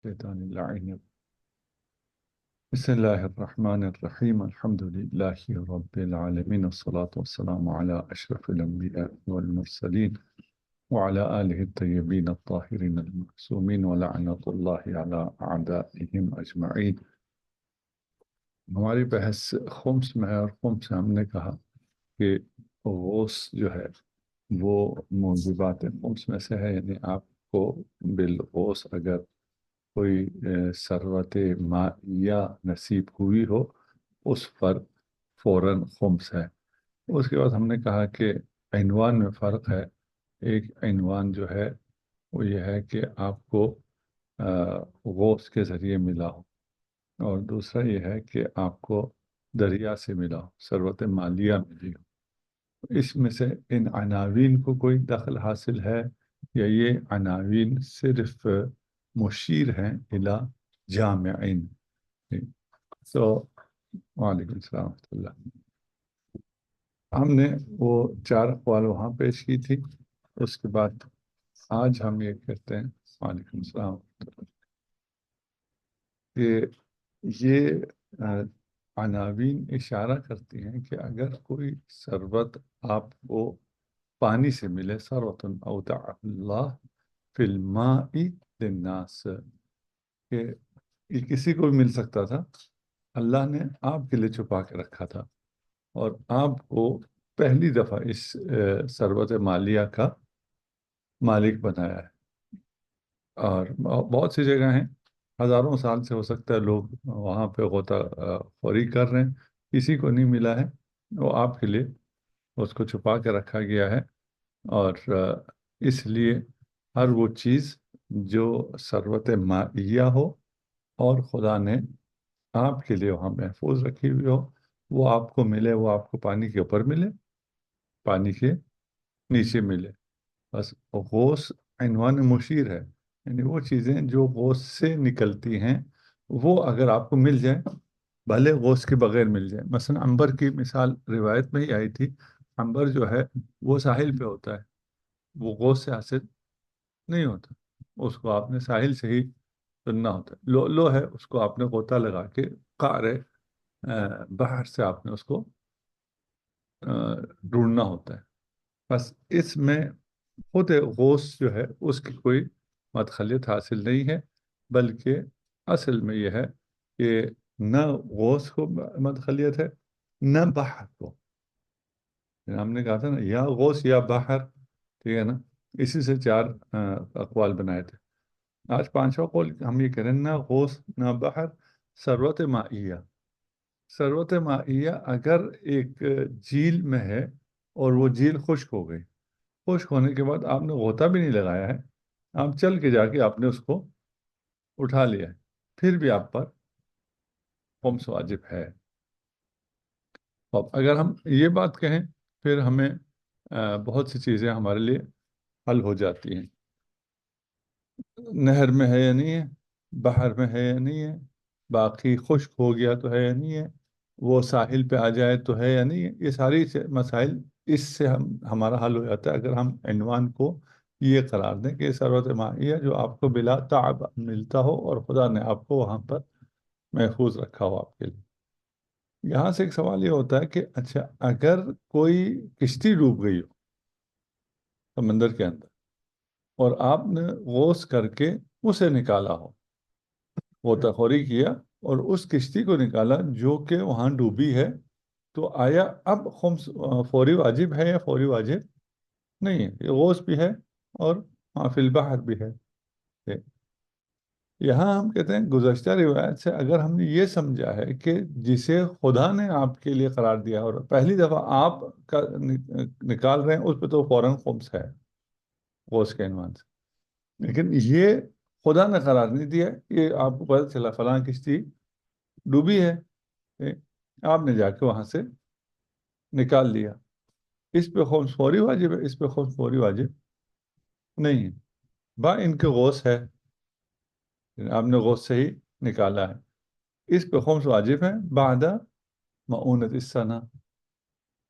الشيطان اللعين. بسم الله الرحمن الرحيم. الحمد لله رب العالمين، والصلاة والسلام على أشرف الأنبياء والمرسلين وعلى آله الطيبين الطاهرين المعصومين ولعنة الله على أعدائهم أجمعين. ہماری بحث خمس میں ہے، اور خمس ہم نے کہا کہ غوث جو ہے وہ موجبات خمس میں سے ہے، یعنی آپ کو بالغوث اگر کوئی ثروت مائیہ نصیب ہوئی ہو اس پر فوراً خمس ہے۔ اس کے بعد ہم نے کہا کہ عنوان میں فرق ہے۔ ایک عنوان جو ہے وہ یہ ہے کہ آپ کو غوث کے ذریعے ملا ہو، اور دوسرا یہ ہے کہ آپ کو دریا سے ملا ہو، ثروت مالیہ ملی ہو۔ اس میں سے ان عناوین کو کوئی دخل حاصل ہے، یا یہ عناوین صرف مشیر ہیں الی جامعین؟ تو وعلیکم السلام ورحمۃ اللہ۔ ہم نے وہ 4 اقوال وہاں پیش کی تھی، اس کے بعد آج ہم یہ کہتے ہیں وعلیکم السلام ورحمۃ اللہ کہ یہ عناوین اشارہ کرتی ہیں کہ اگر کوئی ثروت آپ کو پانی سے ملے، ثروت اودع اللہ فی الماء للناس، کہ یہ کسی کو بھی مل سکتا تھا، اللہ نے آپ کے لیے چھپا کے رکھا تھا، اور آپ کو پہلی دفعہ اس ثروت مالیہ کا مالک بنایا ہے۔ اور بہت سی جگہ ہیں، ہزاروں سال سے ہو سکتا ہے لوگ وہاں پہ غوطہ خوری کر رہے ہیں، کسی کو نہیں ملا ہے، وہ آپ کے لیے اس کو چھپا کے رکھا گیا ہے۔ اور اس لیے ہر وہ چیز جو ثروت مائیہ ہو اور خدا نے آپ کے لیے وہاں محفوظ رکھی ہوئی ہو، وہ آپ کو ملے، وہ آپ کو پانی کے اوپر ملے، پانی کے نیچے ملے۔ بس غوث عنوان مشیر ہے، یعنی وہ چیزیں جو غوث سے نکلتی ہیں وہ اگر آپ کو مل جائیں، بھلے غوث کے بغیر مل جائیں۔ مثلا عنبر کی مثال روایت میں ہی آئی تھی۔ عنبر جو ہے وہ ساحل پہ ہوتا ہے، وہ غوث سے حاصل نہیں ہوتا، اس کو آپ نے ساحل سے ہی چننا ہوتا ہے۔ لو ہے، اس کو آپ نے غوطہ لگا کے قعر بحر سے آپ نے اس کو ڈھونڈنا ہوتا ہے۔ بس اس میں خود غوث جو ہے اس کی کوئی مدخلیت حاصل نہیں ہے، بلکہ اصل میں یہ ہے کہ نہ غوث کو مدخلیت ہے نہ بحر کو۔ ہم نے کہا تھا نا، یا غوث یا بحر، ٹھیک ہے نا، اسی سے 4 اقوال بنائے تھے۔ آج 5واں قول ہم یہ کہہ رہے ہیں، نہ غوث نہ بحر، ثروت مائیہ۔ ثروت مائیہ اگر ایک جھیل میں ہے اور وہ جھیل خشک ہو گئی، خشک ہونے کے بعد آپ نے غوطہ بھی نہیں لگایا ہے، آپ چل کے جا کے آپ نے اس کو اٹھا لیا ہے، پھر بھی آپ پر خمس واجب ہے۔ اب اگر ہم یہ بات کہیں، پھر ہمیں بہت سی چیزیں ہمارے لیے حل ہو جاتی ہیں۔ نہر میں ہے یا نہیں ہے، بحر میں ہے یا نہیں ہے، باقی خشک ہو گیا تو ہے یا نہیں ہے، وہ ساحل پہ آ جائے تو ہے یا نہیں ہے، یہ ساری مسائل اس سے ہمارا حل ہو جاتا ہے اگر ہم عنوان کو یہ قرار دیں کہ ثروت مائیہ جو آپ کو بلا تعب ملتا ہو اور خدا نے آپ کو وہاں پر محفوظ رکھا ہو آپ کے لیے۔ یہاں سے ایک سوال یہ ہوتا ہے کہ اچھا، اگر کوئی کشتی ڈوب گئی ہو سمندر کے اندر اور آپ نے غوث کر کے اسے نکالا ہو، غوطہ خوری کیا اور اس کشتی کو نکالا جو کہ وہاں ڈوبی ہے، تو آیا اب خمس فوری واجب ہے یا فوری واجب نہیں ہے؟ یہ غوث بھی ہے اور فی البحر بھی ہے۔ یہاں ہم کہتے ہیں گزشتہ روایت سے اگر ہم نے یہ سمجھا ہے کہ جسے خدا نے آپ کے لیے قرار دیا اور پہلی دفعہ آپ کا نکال رہے ہیں، اس پہ تو فوراً خمس ہے غوث کے عنوان سے، لیکن یہ خدا نے قرار نہیں دیا، یہ آپ کو پتہ چلا فلاں کشتی ڈوبی ہے، آپ نے جا کے وہاں سے نکال لیا، اس پہ خمس فوری واجب ہے، اس پہ خمس فوری واجب نہیں ہے۔ با ان کے غوث ہے، آپ نے غوث سے ہی نکالا ہے، اس پہ خمس واجب ہے بعد معونت السنہ،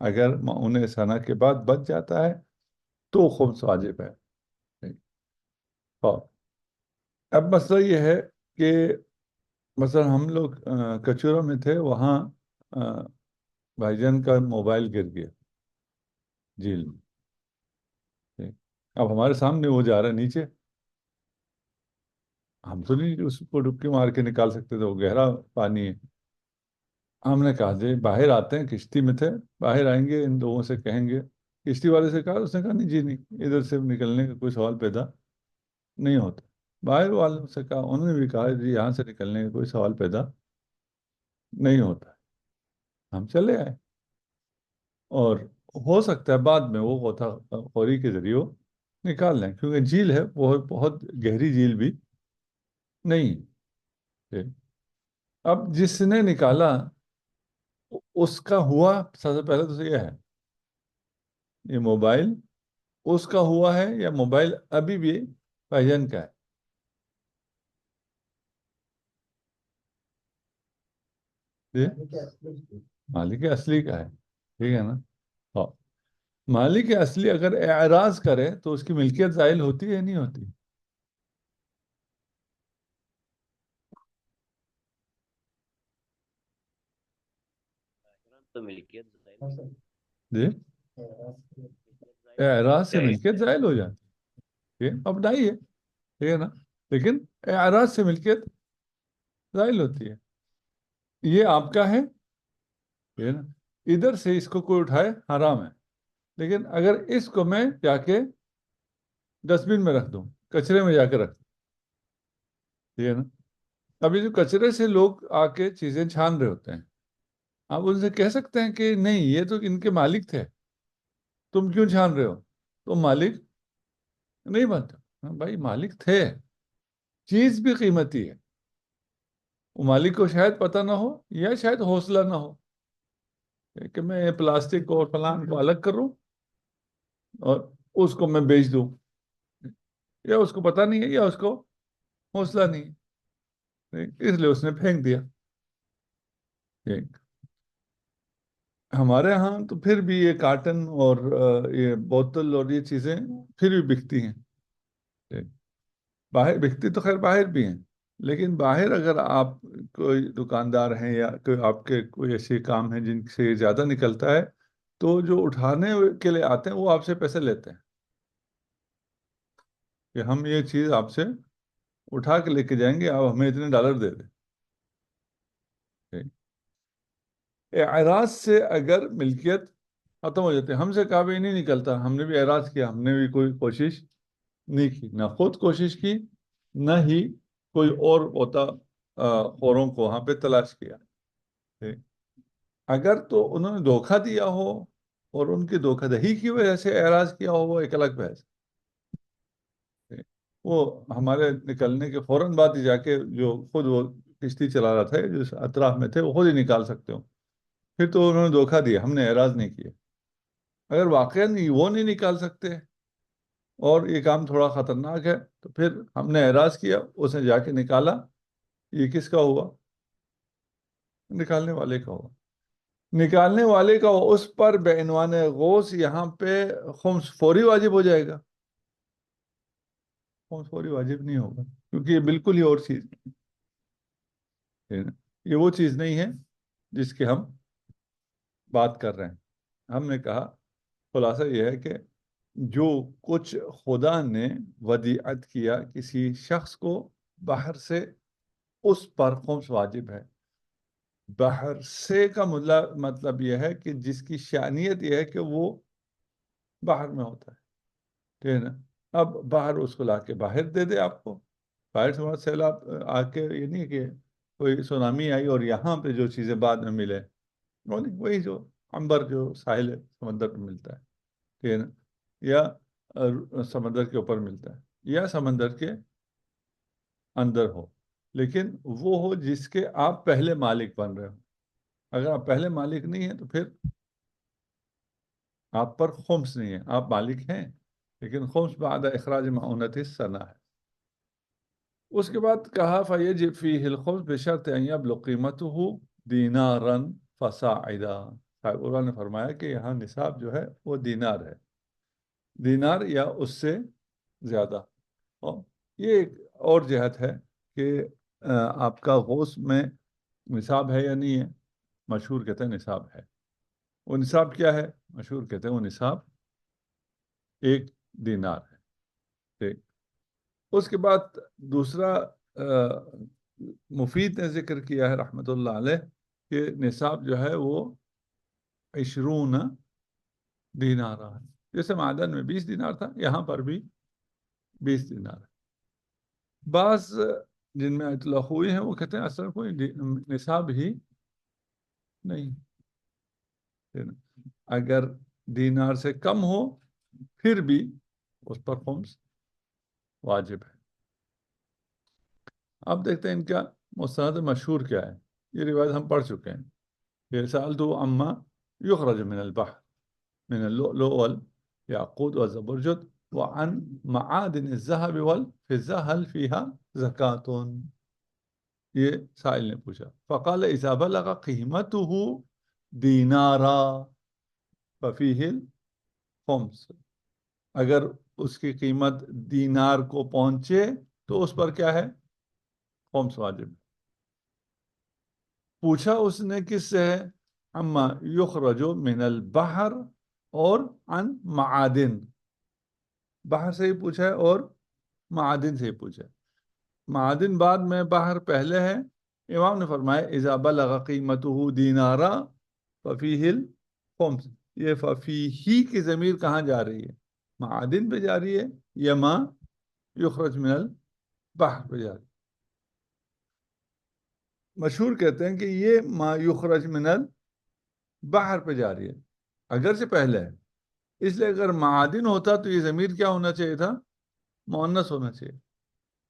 اگر معونت سنہ کے بعد بچ جاتا ہے تو خمس واجب ہے۔ اور اب مسئلہ یہ ہے کہ مثلا ہم لوگ کچورا میں تھے، وہاں بھائی جان کا موبائل گر گیا جھیل میں، ٹھیک؟ اب ہمارے سامنے وہ جا رہا ہے نیچے، ہم تو نہیں اس کو ڈبکی مار کے نکال سکتے تھے، وہ گہرا پانی ہے۔ ہم نے کہا جی باہر آتے ہیں، کشتی میں تھے، باہر آئیں گے، ان لوگوں سے کہیں گے۔ کشتی والے سے کہا، اس نے کہا نہیں جی نہیں، ادھر سے نکلنے کا کوئی سوال پیدا نہیں ہوتا۔ باہر والوں سے کہا، انہوں نے بھی کہا جی یہاں سے نکلنے کا کوئی سوال پیدا نہیں ہوتا۔ ہم چلے آئے، اور ہو سکتا ہے بعد میں وہ غوطہ خوری کے ذریعے وہ نکال لیں، کیونکہ جھیل ہے وہ بہت گہری جھیل بھی نہیں ہے۔ اب جس نے نکالا اس کا ہوا، سب سے پہلے تو یہ ہے، یہ موبائل اس کا ہوا ہے یا موبائل ابھی بھی بھائی جان کا ہے؟ جی؟ مالک اصلی کا ہے، ٹھیک ہے نا؟ ہاں، مالک اصلی اگر اعراض کرے تو اس کی ملکیت زائل ہوتی ہے نہیں ہوتی؟ تو ملکیت ظاہر ہو جاتی جی؟ ہے، ملکیت ظاہر ہو اعراض جاتی سے ہے۔ ملکیت زائل ہو جاتی ہے، اب نہیں ہے، ٹھیک ہے نا؟ لیکن اعراض سے ملکیت زائل ہوتی ہے، یہ آپ کا ہے، ٹھیک ہے نا؟ ادھر سے اس کو کوئی اٹھائے حرام ہے، لیکن اگر اس کو میں جا کے ڈسٹ بن میں رکھ دوں، کچرے میں جا کے رکھ دوں، ٹھیک ہے نا؟ ابھی جو کچرے سے لوگ آ کے چیزیں چھان رہے ہوتے ہیں، آپ ان سے کہہ سکتے ہیں کہ نہیں یہ تو ان کے مالک تھے، تم کیوں چھان رہے ہو؟ تم مالک نہیں بنتے۔ ہاں بھائی مالک تھے، چیز بھی قیمتی ہے، وہ مالک کو شاید پتہ نہ ہو، یا شاید حوصلہ نہ ہو کہ میں پلاسٹک کو اور فلان کو الگ کروں اور اس کو میں بیچ دوں، یا اس کو پتہ نہیں ہے یا اس کو حوصلہ نہیں ہے، اس لیے اس نے پھینک دیا۔ ہمارے ہاں تو پھر بھی یہ کارٹن اور یہ بوتل اور یہ چیزیں پھر بھی بکتی ہیں، باہر بکتی تو خیر باہر بھی ہیں، لیکن باہر اگر آپ کوئی دکاندار ہیں یا کوئی آپ کے کوئی ایسے کام ہیں جن سے زیادہ نکلتا ہے، تو جو اٹھانے کے لیے آتے ہیں وہ آپ سے پیسے لیتے ہیں کہ ہم یہ چیز آپ سے اٹھا کے لے کے جائیں گے، آپ ہمیں اتنے ڈالر دے دیں۔ اعراض سے اگر ملکیت ختم ہو جاتی ہے، ہم سے کہا بھی نہیں نکلتا، ہم نے بھی اعراض کیا، ہم نے بھی کوئی کوشش نہیں کی، نہ خود کوشش کی، نہ ہی کوئی اور ہوتا اوروں کو وہاں پہ تلاش کیا۔ اگر تو انہوں نے دھوکہ دیا ہو اور ان کی دھوکہ دہی کی وجہ سے اعراض کیا ہو، وہ ایک الگ بحث ہے۔ وہ ہمارے نکلنے کے فوراً بعد ہی جا کے جو خود وہ کشتی چلا رہا تھا جو اطراف میں تھے وہ خود ہی نکال سکتے ہو، پھر تو انہوں نے دھوکہ دیا، ہم نے اعراض نہیں کیا۔ اگر واقعا وہ نہیں نکال سکتے اور یہ کام تھوڑا خطرناک ہے، تو پھر ہم نے اعراض کیا، اس نے جا کے نکالا، یہ کس کا ہوا؟ نکالنے والے کا ہوا، نکالنے والے کا ہوا، اس پر بے عنوان غوث یہاں پہ خمس فوری واجب ہو جائے گا؟ خمس فوری واجب نہیں ہوگا، کیونکہ یہ بالکل ہی اور چیز ہے، یہ وہ چیز نہیں ہے جس کی ہم بات کر رہے ہیں۔ ہم نے کہا خلاصہ یہ ہے کہ جو کچھ خدا نے ودیعت کیا کسی شخص کو باہر سے، اس پر خمس واجب ہے۔ باہر سے کا مطلب یہ ہے کہ جس کی شانیت یہ ہے کہ وہ باہر میں ہوتا ہے، ٹھیک ہے نا؟ اب باہر اس کو لا کے باہر دے دے آپ کو، باہر سے سیلاب آ کے، یہ نہیں کہ کوئی سونامی آئی اور یہاں پہ جو چیزیں بعد میں ملے، وہ نہیں، وہی جو عنبر جو ساحل سمندر پہ ملتا ہے، ٹھیک ہے نا؟ یا سمندر کے اوپر ملتا ہے، یا سمندر کے اندر ہو، لیکن وہ ہو جس کے آپ پہلے مالک بن رہے ہو۔ اگر آپ پہلے مالک نہیں ہیں تو پھر آپ پر خمس نہیں ہے، آپ مالک ہیں لیکن خمس بعد اخراج معونت السنہ ہے۔ اس کے بعد کہا فَيَجِبْ فِيهِ الْخُمُسُ بِشَرْطِ أَنْ يَبْلُغَ قِيمَتُهُ دِينَارًا فَصَاعِدًا۔ صاحب اللہ نے فرمایا کہ یہاں نصاب جو ہے وہ دینار ہے، دینار یا اس سے زیادہ۔ اور یہ ایک اور جہت ہے کہ آپ کا غوث میں نصاب ہے یا نہیں ہے؟ مشہور کہتے ہیں نصاب ہے. وہ نصاب کیا ہے؟ مشہور کہتے ہیں وہ نصاب 1 دینار ہے. ٹھیک. اس کے بعد دوسرا مفید نے ذکر کیا ہے رحمۃ اللہ علیہ کہ نصاب جو ہے وہ 20 دینار ہے. جیسے معدن میں 20 دینار تھا، یہاں پر بھی 20 دینار ہے. بعض جن میں آیت اللہ خوئی ہیں وہ کہتے ہیں اصل کوئی نصاب ہی نہیں. اگر دینار سے کم ہو پھر بھی اس پر خمس واجب ہے. اب دیکھتے ہیں ان کا مستند مشہور کیا ہے. یہ روایت ہم پڑھ چکے ہیں. یہ سألت عما يخرج من البحر من اللؤلؤ والياقوت والزبرجد وعن معادن الذهب والفضة هل فيها زكاة. یہ سائل نے پوچھا. فقال اذا بلغ قیمته دینارا ففیہ الخمس. اگر اس کی قیمت دینار کو پہنچے تو اس پر کیا ہے؟ خمس واجب. پوچھا اس نے کس سے ہے؟ اما یخرج من البحر اور عن معادن. بحر سے ہی پوچھا ہے اور معادن سے ہی پوچھا ہے. معادن بعد میں بحر پہلے ہے. امام نے فرمایا اذا بلغ قیمته دینارا ففیہ الخمس. یہ ففیہ کی ضمیر کہاں جا رہی ہے؟ معادن پہ جا رہی ہے یا ما یخرج من البحر پہ جا رہی ہے؟ مشہور کہتے ہیں کہ یہ ما یخرج من البحر پہ جا رہی ہے اگرچہ پہلے ہے. اس لیے اگر معادن ہوتا تو یہ ضمیر کیا ہونا چاہیے تھا؟ مؤنث ہونا چاہیے.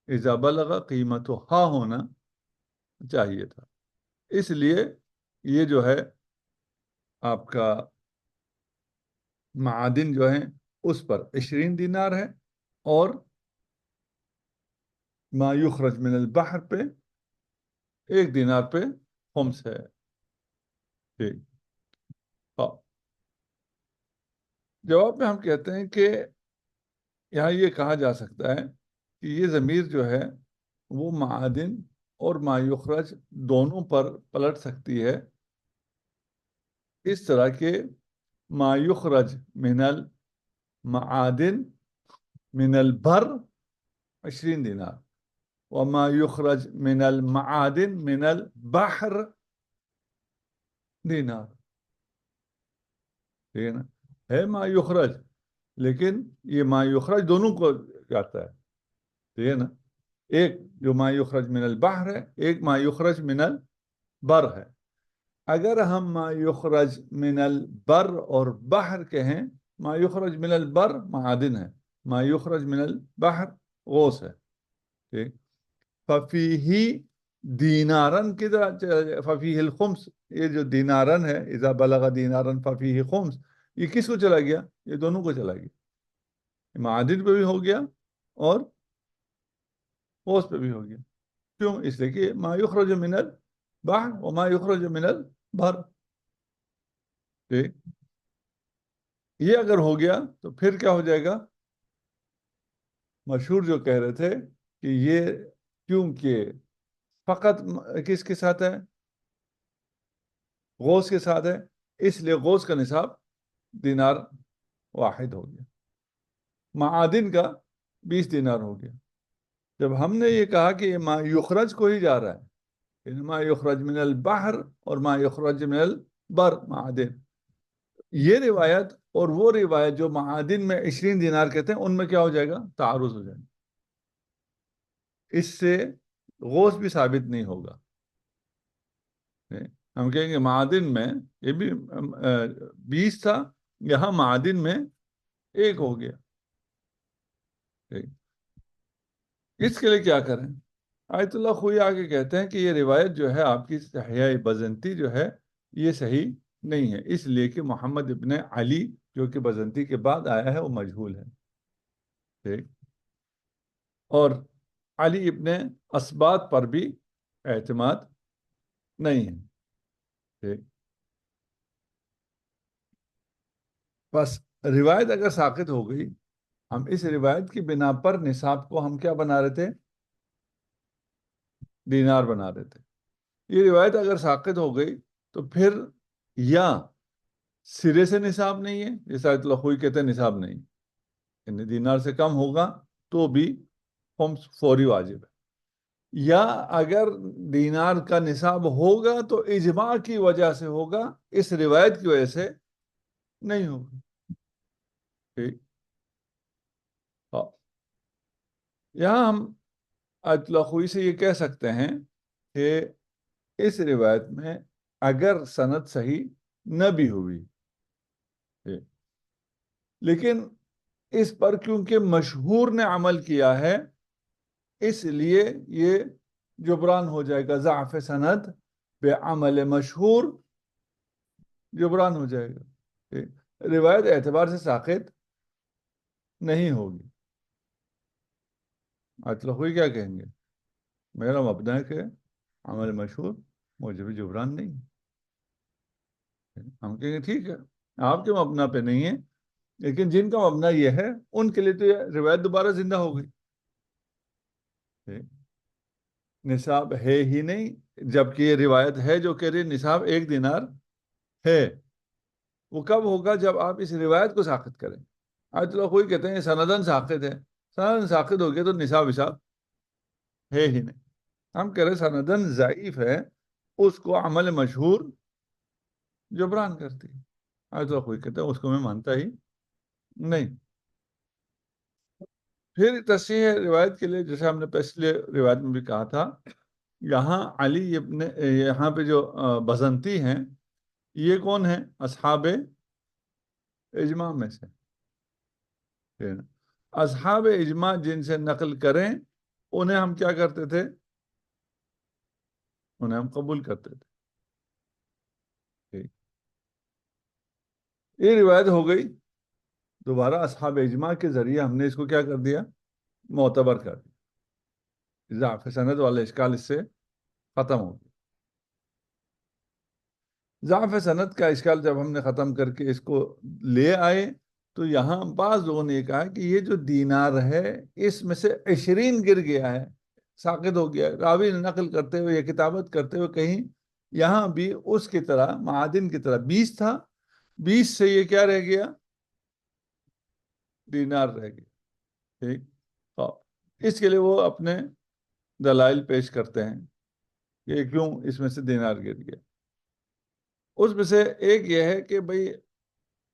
اذا بلغ قیمتھا ہونا چاہیے تھا. اس لیے یہ جو ہے آپ کا معادن جو ہیں اس پر 20 دینار ہے اور ما یخرج من البحر پہ 1 دینار پہ خمس ہے. ٹھیک. جواب میں ہم کہتے ہیں کہ یہاں یہ کہا جا سکتا ہے کہ یہ ضمیر جو ہے وہ معادن اور ما یخرج دونوں پر پلٹ سکتی ہے. اس طرح کے ما یخرج من المعادن من البر 20 دینار وما یخرج من المعادن من البحر دینار. ٹھیک ہے نا؟ ہے ما یخرج لیکن یہ ما یخرج دونوں کو جاتا ہے. ٹھیک ہے نا؟ ایک جو ما یخرج من البحر ہے، ایک ما یخرج من البر ہے. اگر ہم ما یخرج من البر اور بحر کہیں، ما یخرج من البر معادن ہے، ما یخرج من البحر غوث ہے. ٹھیک. ففیہ دینارن کی طرح ففیہ الخمس. یہ جو دینارن ہے اذا بلغ دینارن ففیہ خمس، یہ کس کو چلا گیا؟ یہ دونوں کو چلا گیا. معادن پہ بھی ہو گیا اور غوث پہ بھی ہو گیا. کیوں؟ اس لیے کہ ما یخرج من البحر وما یخرج من البر. ٹھیک. یہ اگر ہو گیا تو پھر کیا ہو جائے گا؟ مشہور جو کہہ رہے تھے کہ یہ کیونکہ فقط کس کے ساتھ ہے؟ غوث کے ساتھ ہے، اس لیے غوث کا نصاب دینار واحد ہو گیا. معادن کا 20 دینار ہو گیا. جب ہم نے یہ کہا کہ یہ ما یخرج کو ہی جا رہا ہے، ما یخرج من البحر اور ما یخرج من البر معادن، یہ روایت اور وہ روایت جو معادن میں 20 دینار کہتے ہیں ان میں کیا ہو جائے گا؟ تعارض ہو جائے گا. اس سے غوث بھی ثابت نہیں ہوگا. ہم کہیں گے معادن میں یہ بھی 20 تھا، یہاں معادن میں 1 ہو گیا. اس کے لیے کیا کریں؟ آیت اللہ خوئی آگے کہتے ہیں کہ یہ روایت جو ہے آپ کی احیاء بزنتی جو ہے یہ صحیح نہیں ہے، اس لیے کہ محمد ابن علی جو کہ بزنتی کے بعد آیا ہے وہ مجہول ہے. ٹھیک. اور علی ابن اسبات پر بھی اعتماد نہیں ہے. ٹھیک. بس روایت اگر ساقط ہو گئی، ہم اس روایت کی بنا پر نصاب کو ہم کیا بنا رہے تھے؟ دینار بنا دیتے. یہ روایت اگر ساقط ہو گئی تو پھر یا سرے سے نصاب نہیں ہے، جیسا آیت اللہ خوئی کہتے ہیں نصاب نہیں، یعنی دینار سے کم ہوگا تو بھی خمس فوری واجب ہے، یا اگر دینار کا نصاب ہوگا تو اجماع کی وجہ سے ہوگا، اس روایت کی وجہ سے نہیں ہوگا. ٹھیک. ہاں. یہاں ہم آیت اللہ خوئی سے یہ کہہ سکتے ہیں کہ اس روایت میں اگر سند صحیح نہ بھی ہوئی، لیکن اس پر کیونکہ مشہور نے عمل کیا ہے اس لیے یہ جبران ہو جائے گا. ضعف سند بے عمل مشہور جبران ہو جائے گا. روایت اعتبار سے ساقط نہیں ہوگی. آیت اللہ خوئی کیا کہیں گے؟ میرا مبنا ہے کہ عمل مشہور مجھے بھی جبران نہیں. ہم کہیں گے ٹھیک ہے آپ کے مبنا پہ نہیں ہے، لیکن جن کا مبنا یہ ہے ان کے لیے تو یہ روایت دوبارہ زندہ ہو گئی. نصاب ہے ہی نہیں، جبکہ یہ روایت ہے جو کہہ رہی نصاب 1 دینار ہے. وہ کب ہوگا؟ جب آپ اس روایت کو ساقط کریں. آیت اللہ کوئی کہتے ہیں سندن ساقط ہے. سندن ساقط ہو گیا تو نصاب حساب ہے ہی نہیں. ہم کہہ رہے سندن ضعیف ہے، اس کو عمل مشہور جبران کرتی ہے. آیت اللہ کوئی کہتے ہیں اس کو میں مانتا ہی نہیں. پھر تصحیح روایت کے لیے جیسے ہم نے پچھلے روایت میں بھی کہا تھا، یہاں علی ابن یہاں پہ جو بزنتی ہیں یہ کون ہیں؟ اصحاب اجماع میں سے. اصحاب اجماع جن سے نقل کریں انہیں ہم کیا کرتے تھے؟ انہیں ہم قبول کرتے تھے. یہ روایت ہو گئی، دوبارہ اصحاب اجماع کے ذریعے ہم نے اس کو کیا کر دیا؟ معتبر کر دیا. ضعف سند والا اشکال اس سے ختم ہو گیا. ضعف سند کا اشکال جب ہم نے ختم کر کے اس کو لے آئے تو یہاں بعض لوگوں نے یہ کہا کہ یہ جو دینار ہے اس میں سے 20 گر گیا ہے، ساقط ہو گیا ہے. راوی نے نقل کرتے ہوئے یا کتابت کرتے ہوئے کہیں یہاں بھی اس کی طرح معادن کی طرح 20 تھا، 20 سے یہ کیا رہ گیا؟ دینار رہ گیا. ٹھیک. اس کے لیے وہ اپنے دلائل پیش کرتے ہیں کہ کیوں اس میں سے دینار گر گیا. اس میں سے ایک یہ ہے کہ بھئی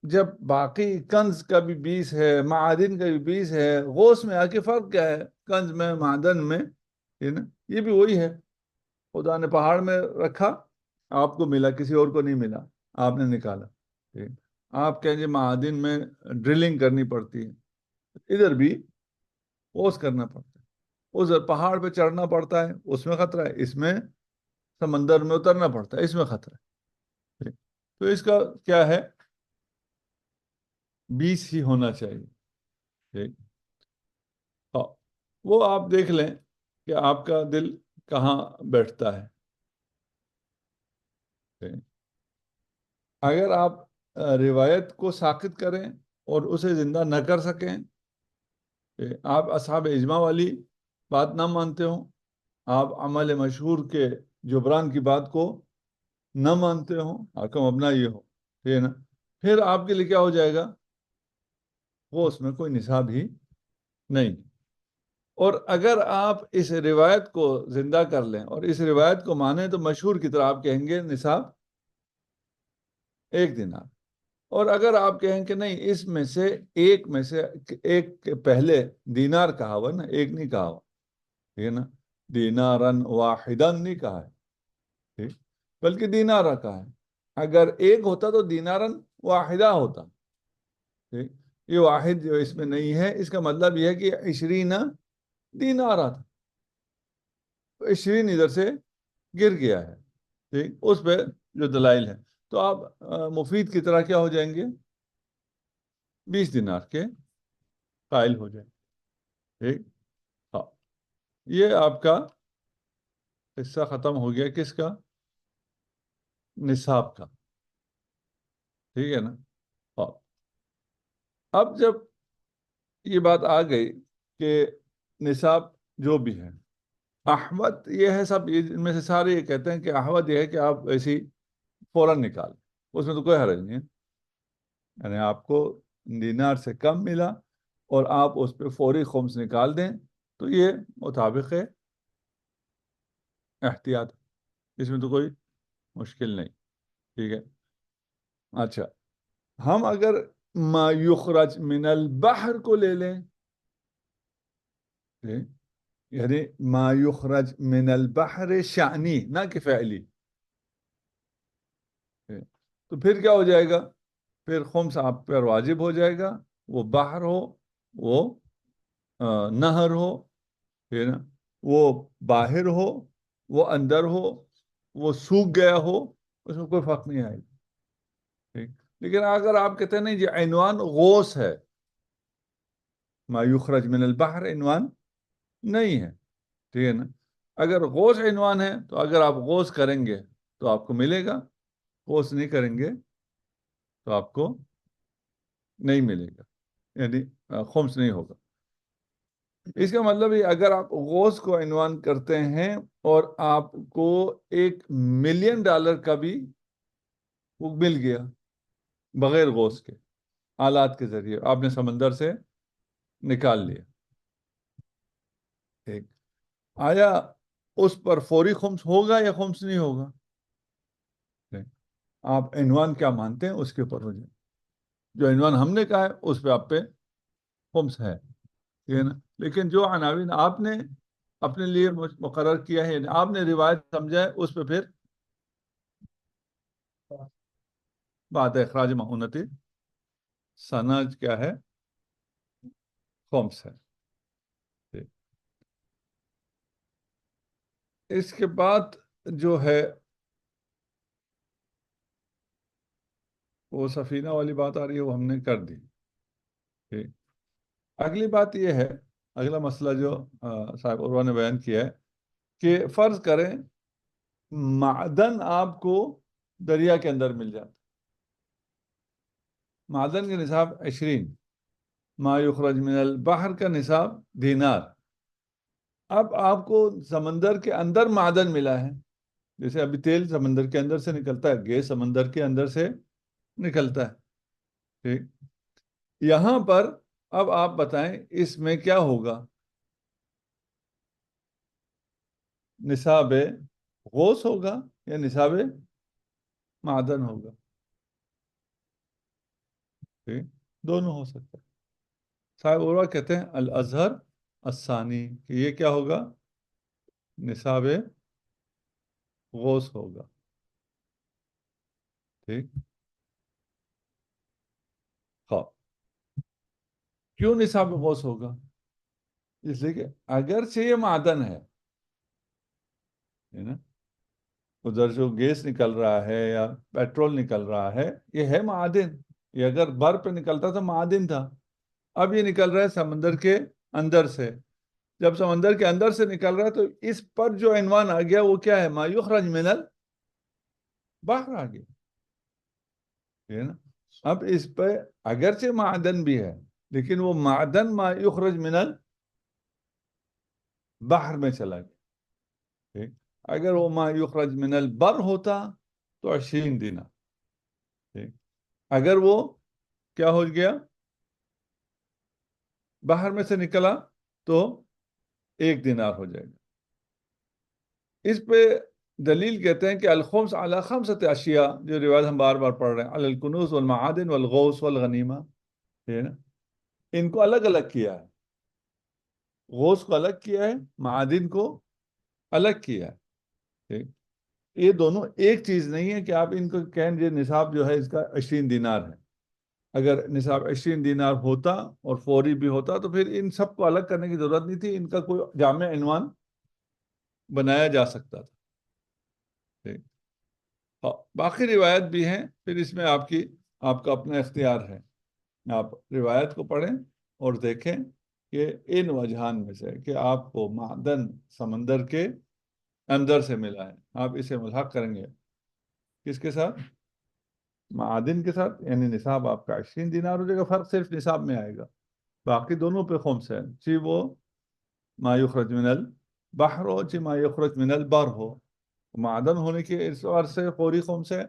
جب باقی کنز کا بھی 20 ہے، معادن کا بھی 20 ہے، غوث میں آ کے فرق کیا ہے؟ کنز میں، معدن میں، یہ بھی وہی ہے. خدا نے پہاڑ میں رکھا، آپ کو ملا، کسی اور کو نہیں ملا، آپ نے نکالا. آپ کہیں گے معادن میں ڈرلنگ کرنی پڑتی ہے، ادھر بھی غوث کرنا پڑتا ہے. ادھر پہاڑ پہ چڑھنا پڑتا ہے، اس میں خطرہ ہے، اس میں سمندر میں اترنا پڑتا ہے، اس میں خطرہ ہے. تو اس کا کیا ہے؟ 20 ہی ہونا چاہیے. وہ آپ دیکھ لیں کہ آپ کا دل کہاں بیٹھتا ہے. اگر آپ روایت کو ساقط کریں اور اسے زندہ نہ کر سکیں، آپ اصحاب اجماع والی بات نہ مانتے ہوں، آپ عمل مشہور کے جبران کی بات کو نہ مانتے ہوں، آپ کا مبنا یہ ہو، ٹھیک ہے نا، پھر آپ کے لیے کیا ہو جائے گا؟ وہ اس میں کوئی نصاب ہی نہیں. اور اگر آپ اس روایت کو زندہ کر لیں اور اس روایت کو مانیں تو مشہور کی طرح آپ کہیں گے نصاب 1 دینار. اور اگر آپ کہیں کہ نہیں، اس میں سے ایک کے پہلے دینار کہا ہوا نا، ایک نہیں کہا ہوا، ٹھیک ہے نا، دینارن واحدن نہیں کہا ہے، ٹھیک، بلکہ دینارہ کہا ہے. اگر ایک ہوتا تو دینارن واحدہ ہوتا. ٹھیک. یہ واحد جو اس میں نہیں ہے، اس کا مطلب یہ ہے کہ 20 دینارہ تھا، 20 ادھر سے گر گیا ہے. ٹھیک. اس پہ جو دلائل ہے تو آپ مفید کی طرح کیا ہو جائیں گے؟ 20 دینار کے قائل ہو جائیں. ٹھیک. ہاں. یہ آپ کا حصہ ختم ہو گیا کس کا؟ نصاب کا. ٹھیک ہے نا. ہاں. اب جب یہ بات آ گئی کہ نصاب جو بھی ہے احوط یہ ہے، سب ان میں سے سارے یہ کہتے ہیں کہ احوط یہ ہے کہ آپ ایسی فوراً نکال، اس میں تو کوئی حرج نہیں ہے، یعنی آپ کو دینار سے کم ملا اور آپ اس پہ فوری خمس نکال دیں تو یہ مطابق ہے احتیاط، اس میں تو کوئی مشکل نہیں، ٹھیک ہے۔ اچھا، ہم اگر ما یخرج من البحر کو لے لیں، ٹھیک؟ یعنی ما یخرج من البحر شأنی، نہ کہ فعلی، ٹھیک؟ تو پھر کیا ہو جائے گا؟ پھر خمس آپ پر واجب ہو جائے گا، وہ باہر ہو، وہ نہر ہو، ٹھیک ہے نا، وہ باہر ہو، وہ اندر ہو، وہ سوکھ گیا ہو، اس میں کوئی فرق نہیں آئے گا، ٹھیک۔ لیکن اگر آپ کہتے ہیں نہیں جی عنوان غوث ہے، ما یخرج من البحر عنوان نہیں ہے، ٹھیک ہے نا، اگر غوث عنوان ہے تو اگر آپ غوث کریں گے تو آپ کو ملے گا، غوث نہیں کریں گے تو آپ کو نہیں ملے گا، یعنی خمس نہیں ہوگا۔ اس کا مطلب یہ اگر آپ غوث کو عنوان کرتے ہیں اور آپ کو $1,000,000 کا بھی وہ مل گیا بغیر غوث کے، آلات کے ذریعے آپ نے سمندر سے نکال لیا، ٹھیک، آیا اس پر فوری خمس ہوگا یا خمس نہیں ہوگا؟ ٹھیک، آپ عنوان کیا مانتے ہیں اس کے اوپر ہو جائے، جو عنوان ہم نے کہا ہے اس پہ آپ پہ خمس ہے، ٹھیک ہے نا، لیکن جو عناوین آپ نے اپنے لیے مقرر کیا ہے، یعنی آپ نے روایت سمجھا ہے، اس پہ پھر بات ہے اخراج معونتی سنج کیا ہے؟ خمس ہے، ٹھیک۔ اس کے بعد جو ہے وہ سفینہ والی بات آ رہی ہے، وہ ہم نے کر دی، ٹھیک۔ اگلی بات یہ ہے، اگلا مسئلہ جو صاحب عروہ نے بیان کیا ہے کہ فرض کریں معدن آپ کو دریا کے اندر مل جاتا، معدن کا نصاب 20، ما یخرج من البحر کا نصاب دینار، اب آپ کو سمندر کے اندر معدن ملا ہے، جیسے ابھی تیل سمندر کے اندر سے نکلتا ہے، گیس سمندر کے اندر سے نکلتا ہے، ٹھیک، یہاں پر اب آپ بتائیں اس میں کیا ہوگا؟ نصاب غوث ہوگا یا نصاب معدن ہوگا؟ ٹھیک، دونوں ہو سکتا ہے۔ صاحب عروہ کہتے ہیں الازہر الثانی کہ یہ کیا ہوگا؟ نصاب غوث ہوگا، ٹھیک۔ ہاں، کیوں نصاب غوث ہوگا؟ اس لیے کہ اگرچہ یہ معدن ہے نا، ادھر جو گیس نکل رہا ہے یا پیٹرول نکل رہا ہے یہ ہے معدن، یہ اگر بر پہ نکلتا تو معدن تھا، اب یہ نکل رہا ہے سمندر کے اندر سے، جب سمندر کے اندر سے نکل رہا ہے تو اس پر جو عنوان آ گیا وہ کیا ہے؟ ما یخرج من البحر آ گیا، ٹھیک ہے نا، اب اس پہ اگرچہ معدن بھی ہے لیکن وہ معدن ما یخرج من البحر میں چلا گیا، ٹھیک، اگر وہ ما یخرج من البر ہوتا تو 20 دینار، ٹھیک، اگر وہ کیا ہو گیا باہر میں سے نکلا تو 1 دینار ہو جائے گا۔ اس پہ دلیل کہتے ہیں کہ الخمس علی خمسۃ اشیاء، جو روایت ہم بار بار پڑھ رہے ہیں، علی الکنوز والمعادن والغوث والغنیمہ، ٹھیک ہے نا، ان کو الگ الگ کیا ہے، غوث کو الگ کیا ہے، معادن کو الگ کیا ہے، ٹھیک، یہ دونوں ایک چیز نہیں ہے کہ آپ ان کو کہیں یہ نصاب جو ہے اس کا 20 دینار ہے، اگر نصاب 20 دینار ہوتا اور فوری بھی ہوتا تو پھر ان سب کو الگ کرنے کی ضرورت نہیں تھی، ان کا کوئی جامع عنوان بنایا جا سکتا تھا، ٹھیک۔ باقی روایت بھی ہیں، پھر اس میں آپ کا اپنا اختیار ہے، آپ روایت کو پڑھیں اور دیکھیں کہ ان وجہان میں سے کہ آپ کو معدن سمندر کے اندر سے ملا ہے، آپ اسے ملحق کریں گے کس کے ساتھ؟ معدن کے ساتھ، یعنی نصاب آپ کا 20 دینار ہو جائے گا، فرق صرف نصاب میں آئے گا، باقی دونوں پہ خمس ہے، جی وہ ما یخرج من بحر ہو چاہے ما یخرج من البر ہو، معدن ہونے کے اعتبار سے فوری خمس ہے،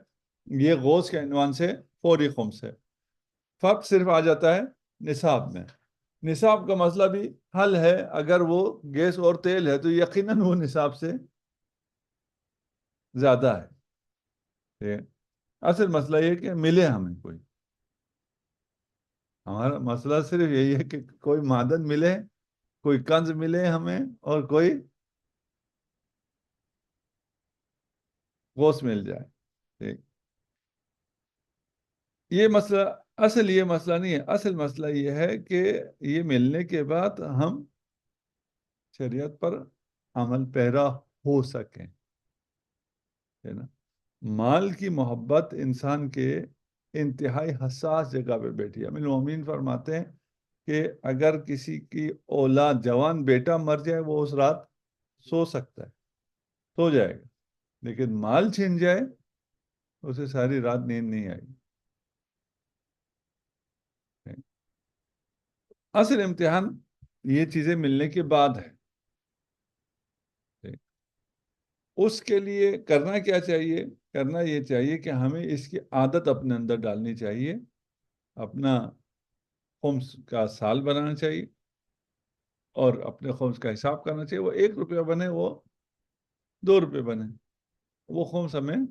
یہ غوث کے عنوان سے فوری خمس ہے۔ فرق صرف آ جاتا ہے نصاب میں۔ نصاب کا مسئلہ بھی حل ہے، اگر وہ گیس اور تیل ہے تو یقیناً وہ نصاب سے زیادہ ہے۔ ٹھیک ہے؟ اصل مسئلہ یہ کہ ملے ہمیں کوئی، ہمارا مسئلہ صرف یہی ہے کہ کوئی معدن ملے، کوئی کنز ملے ہمیں، اور کوئی غوث مل جائے۔ ٹھیک، یہ مسئلہ اصل یہ مسئلہ نہیں ہے، اصل مسئلہ یہ ہے کہ یہ ملنے کے بعد ہم شریعت پر عمل پیرا ہو سکیں، ہے نا۔ مال کی محبت انسان کے انتہائی حساس جگہ پہ بیٹھی ہے۔ امیر المومنین فرماتے ہیں کہ اگر کسی کی اولاد جوان بیٹا مر جائے وہ اس رات سو سکتا ہے، سو جائے گا، لیکن مال چھن جائے اسے ساری رات نیند نہیں آئے گی۔ اصل امتحان یہ چیزیں ملنے کے بعد ہے۔ اس کے لیے کرنا کیا چاہیے؟ کرنا یہ چاہیے کہ ہمیں اس کی عادت اپنے اندر ڈالنی چاہیے، اپنا خمس کا سال بنانا چاہیے، اور اپنے خمس کا حساب کرنا چاہیے۔ وہ 1 روپیہ بنے، وہ 2 روپے بنے، وہ خمس ہمیں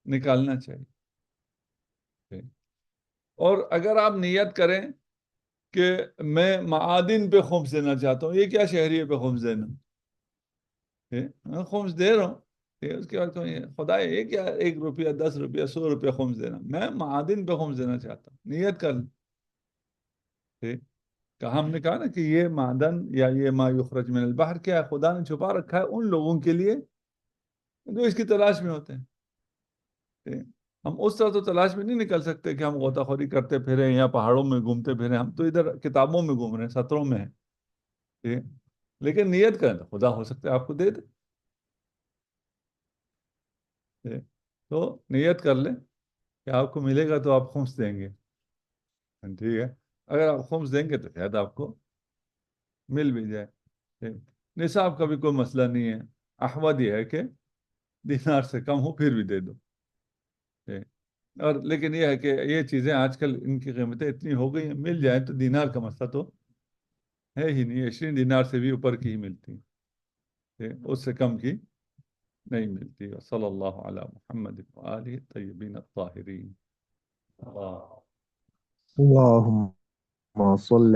نکالنا چاہیے۔ اور اگر آپ نیت کریں کہ میں معادن پہ خمس دینا چاہتا ہوں، یہ کیا شہریے پہ خمس دینا، میں خمس دے رہا ہوں، اس کے بعد خدا یہ کیا 1 روپیہ 10 روپیہ 100 روپیہ خمس دینا، میں معادن پہ خمس دینا چاہتا ہوں، نیت کر لیں۔ ٹھیک، ہم نے کہا نا کہ یہ معدن یا یہ ما یخرج من البحر کیا ہے؟ خدا نے چھپا رکھا ہے ان لوگوں کے لیے جو اس کی تلاش میں ہوتے ہیں۔ ٹھیک، ہم اس طرح تو تلاش میں نہیں نکل سکتے کہ ہم غوطہ خوری کرتے پھریں یا پہاڑوں میں گھومتے پھریں، ہم تو ادھر کتابوں میں گھوم رہے ہیں، سطروں میں ہیں۔ ٹھیک، لیکن نیت کریں تو خدا ہو سکتا ہے آپ کو دے دے۔ ٹھیک، تو نیت کر لیں کہ آپ کو ملے گا تو آپ خمس دیں گے۔ ٹھیک ہے، اگر آپ خمس دیں گے تو شاید آپ کو مل بھی جائے۔ ٹھیک، نصاب کا بھی کوئی مسئلہ نہیں ہے، احوط یہ ہے کہ دینار سے کم ہو پھر بھی دے دو۔ ٹھیک، اور لیکن یہ ہے کہ یہ چیزیں آج کل ان کی قیمتیں اتنی ہو گئی ہیں، مل جائیں تو دینار کا مسئلہ تو ہے ہی نہیں، 20 دینار سے بھی اوپر کی ہی ملتی ہیں، اس سے کم کی نہیں ملتی۔ صلی اللہ علی محمد وآلہ الطیبین الطاہرین۔ اللہ اللهم صل